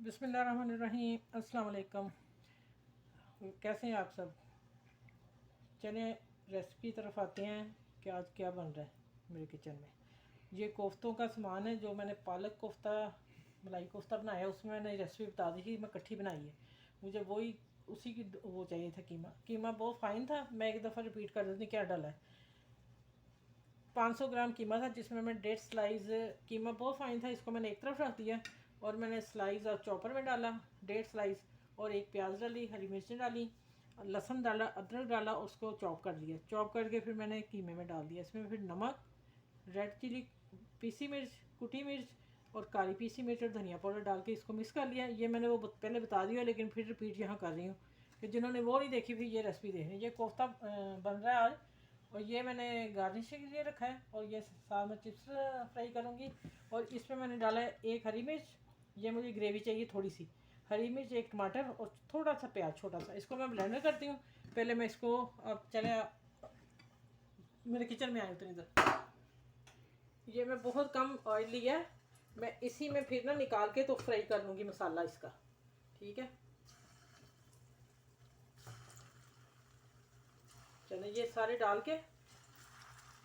बिस्मिल्लाहिर्रहमानिर्रहीम। अस्सलाम वालेकुम। कैसे हैं आप सब? चलें रेसिपी तरफ आते हैं कि आज क्या बन रहा है मेरे किचन में। ये कोफ्तों का सामान है जो मैंने पालक कोफ्ता मलाई कोफ्ता बनाया, उसमें मैंने रेसिपी बता दी थी, मैं इकट्ठी बनाई है। मुझे वही उसी की वो चाहिए था। कीमा बहुत फ़ाइन था। मैं एक दफ़ा रिपीट कर देती क्या डाला है। 500 ग्राम कीमा था जिसमें मैं 1.5 स्लाइस कीमा बहुत फ़ाइन था, इसको मैंने एक तरफ रख दिया और मैंने स्लाइस और चॉपर में डाला 1.5 स्लाइस, और एक प्याज डाली, हरी मिर्चें डाली, लहसुन डाला, अदरक डाला, उसको चॉप कर दिया। चॉप करके फिर मैंने कीमे में डाल दिया। इसमें फिर नमक, रेड चिली, पीसी मिर्च, कुटी मिर्च और काली पीसी मिर्च और धनिया पाउडर डाल के इसको मिक्स कर लिया। ये मैंने वो पहले बता दिया, लेकिन फिर रिपीट यहाँ कर रही हूँ कि जिन्होंने वो नहीं देखी फिर ये रेसिपी देख रही है। ये कोफ्ता बन रहा है आज, और ये मैंने गार्निश के लिए रखा है, और ये साथ में चिप्स फ्राई करूँगी। और इसमें मैंने डाला है एक हरी मिर्च, ये मुझे ग्रेवी चाहिए थोड़ी सी, हरी मिर्च, एक टमाटर और थोड़ा सा प्याज छोटा सा। इसको मैं ब्लेंडर करती हूँ। पहले मैं इसको, अब चले मेरे किचन में आए उतनी देर। ये मैं बहुत कम ऑयल लिया है, मैं इसी में फिर ना निकाल के तो फ्राई कर लूँगी मसाला इसका, ठीक है। चलो ये सारे डाल के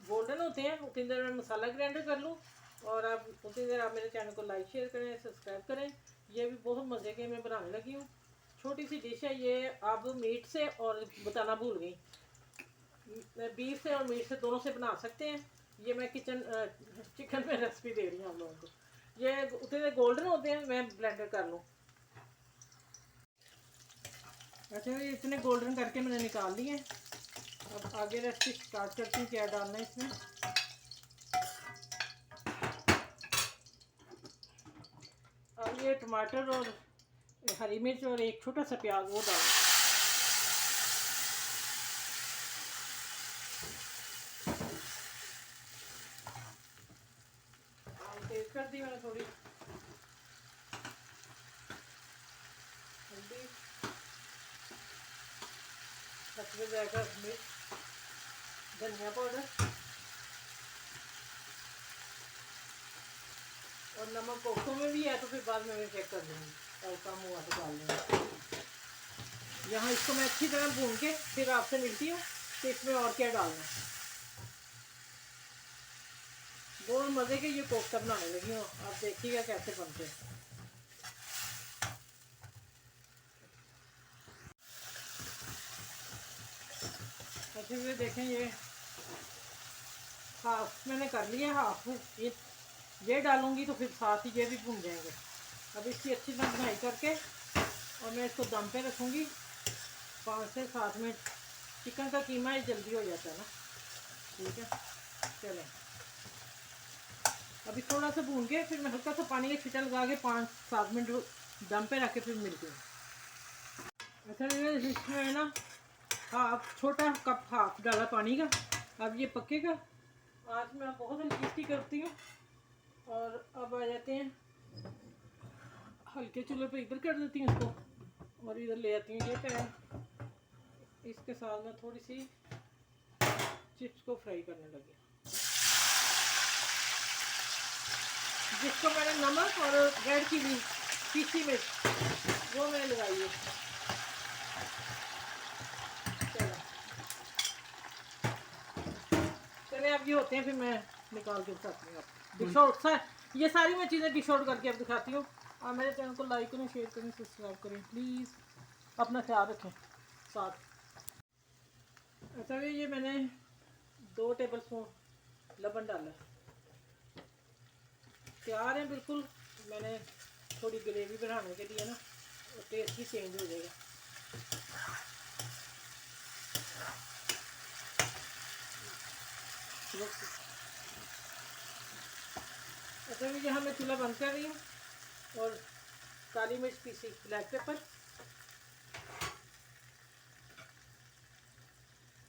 गोल्डन होते हैं उतनी देर में मसाला ग्राइंडर कर लूँ। और आप उतनी देर आप मेरे चैनल को लाइक शेयर करें, सब्सक्राइब करें। ये भी बहुत मज़े के मैं बनाने लगी हूँ। छोटी सी डिश है ये। आप मीट से, और बताना भूल गई, बीफ से और मीट से दोनों से बना सकते हैं। ये मैं चिकन में रेसिपी दे रही हूँ आप लोगों को। ये उतने देर गोल्डन होते हैं, मैं ब्लेंडर कर लूँ। अच्छा, ये इतने गोल्डन करके मैंने निकाल लिए। अब आगे रेसिपी स्टार्ट करती हूँ, क्या डालना है इसमें। अब ये टमाटर और हरी मिर्च और एक छोटा सा प्याज वो डाल, तेज कर दी मैंने थोड़ी हल्दी, कच्चे जाएगा मिर्च, धनिया पाउडर और नमक कोफ्तों में भी है तो फिर बाद में मैं चेक कर लूँगी, और कम हुआ तो डाल लूँगी। यहाँ इसको मैं अच्छी तरह भून के फिर आपसे मिलती हूँ कि इसमें और क्या डालना है। बहुत मज़े के ये कोफ्ता बनाने लगी हूँ, आप देखिएगा कैसे बनते हैं। अच्छे से देखें, ये हाफ मैंने कर लिया, हाफ ये डालूंगी तो फिर साथ ही ये भी भून जाएंगे। अब इसकी अच्छी तरह भुनाई करके और मैं इसको दम पे रखूँगी 5 से 7 मिनट। चिकन का कीमा ही जल्दी हो जाता है ना, ठीक है। चलें, अभी थोड़ा सा भून के फिर मैं हल्का सा पानी का छिटा लगा के 5-7 मिनट दम पे रख के फिर मिलती हूँ। अच्छा, इसमें ना छोटा कप हाफ डाला पानी का। अब ये पकेगा। आज मैं बहुत हल्की करती हूँ। और अब आ जाते हैं, हल्के चूल्हे पे इधर कर देती हूँ इसको, और इधर ले आती हूँ ये पैन। इसके साथ में थोड़ी सी चिप्स को फ्राई करने लगी, जिसको मैंने नमक और रेड चिली पीसी मिर्च वो मैंने लगाई है। चले अब ये होते हैं, फिर मैं निकाल के दिखाती हूँ आपको डिश आउट। ये सारी मैं चीज़ें डिश आउट करके अब दिखाती हूँ। और मेरे चैनल को लाइक करें, शेयर करें, सब्सक्राइब करें प्लीज़। अपना ख्याल रखें साथ। अच्छा, ये मैंने 2 टेबल स्पून लबन डाला है। तैयार है बिल्कुल। मैंने थोड़ी ग्रेवी बनाने के लिए ना, टेस्ट भी चेंज हो जाएगा। अच्छा, यहाँ मैं चूल्हा बंद कर रही हूँ, और काली मिर्च पीसी, ब्लैक पेपर,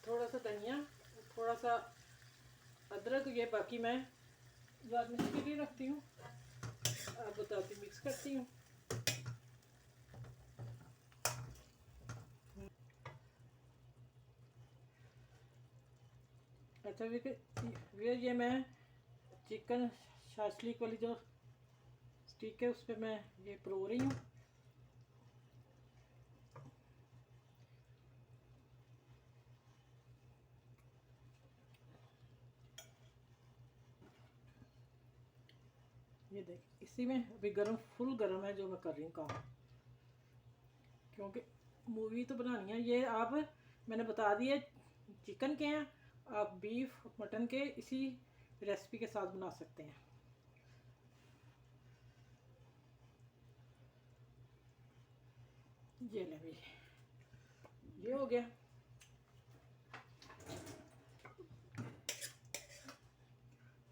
थोड़ा सा धनिया, थोड़ा सा अदरक, ये बाकी मैं गार्निश के लिए रखती हूँ। आप बताती, मिक्स करती हूँ। अच्छा, ये मैं चिकन शाशलिक वाली जो स्टिक है उस पर मैं ये परो रही हूँ। ये देख इसी में अभी गरम फुल गरम है जो मैं कर रही हूँ काम, क्योंकि मूवी तो बनानी है। ये आप मैंने बता दिए चिकन के हैं, आप बीफ मटन के इसी रेसिपी के साथ बना सकते हैं। ये ले भी, ये हो गया।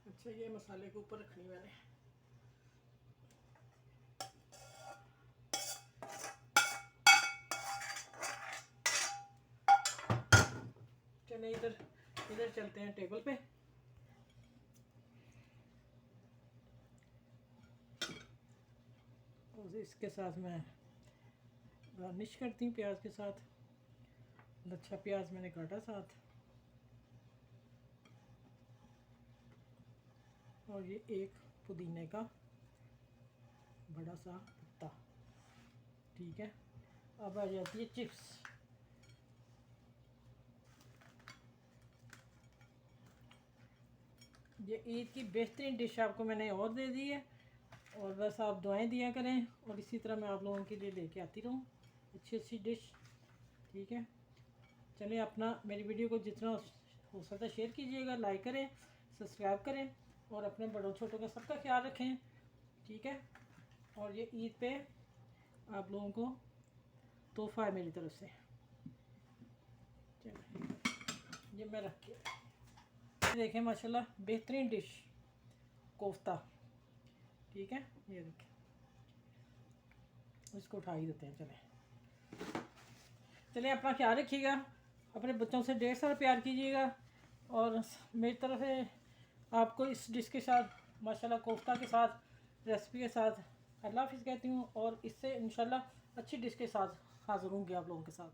अच्छा ये मसाले के ऊपर रखनी मैंने। चलिए इधर इधर चलते हैं टेबल पे। और इसके साथ मैं गार्निश करती हूँ प्याज के साथ। अच्छा प्याज मैंने काटा साथ, और ये एक पुदीने का बड़ा सा पत्ता। ठीक है, अब आ जाती है चिप्स। ये ईद की बेहतरीन डिश आपको मैंने और दे दी है, और बस आप दुआएं दिया करें और इसी तरह मैं आप लोगों के लिए लेके आती रहूँ अच्छी अच्छी डिश। ठीक है, चलिए अपना मेरी वीडियो को जितना हो सकता है शेयर कीजिएगा, लाइक करें, सब्सक्राइब करें, और अपने बड़ों छोटों का सबका ख्याल रखें। ठीक है, और ये ईद पे आप लोगों को तोहफ़ा है मेरी तरफ से। चलिए ये मैं रख के देखें, माशाल्लाह बेहतरीन डिश कोफ्ता। ठीक है, ये देखें, इसको उठा ही देते हैं। चलिए अपना ख्याल रखिएगा, अपने बच्चों से ढेर सारा प्यार कीजिएगा, और मेरी तरफ से आपको इस डिश के साथ माशाल्लाह कोफ्ता के साथ रेसिपी के साथ अल्लाह हाफिज़ कहती हूँ, और इससे इंशाल्लाह अच्छी डिश के साथ हाज़िर होंगे आप लोगों के साथ।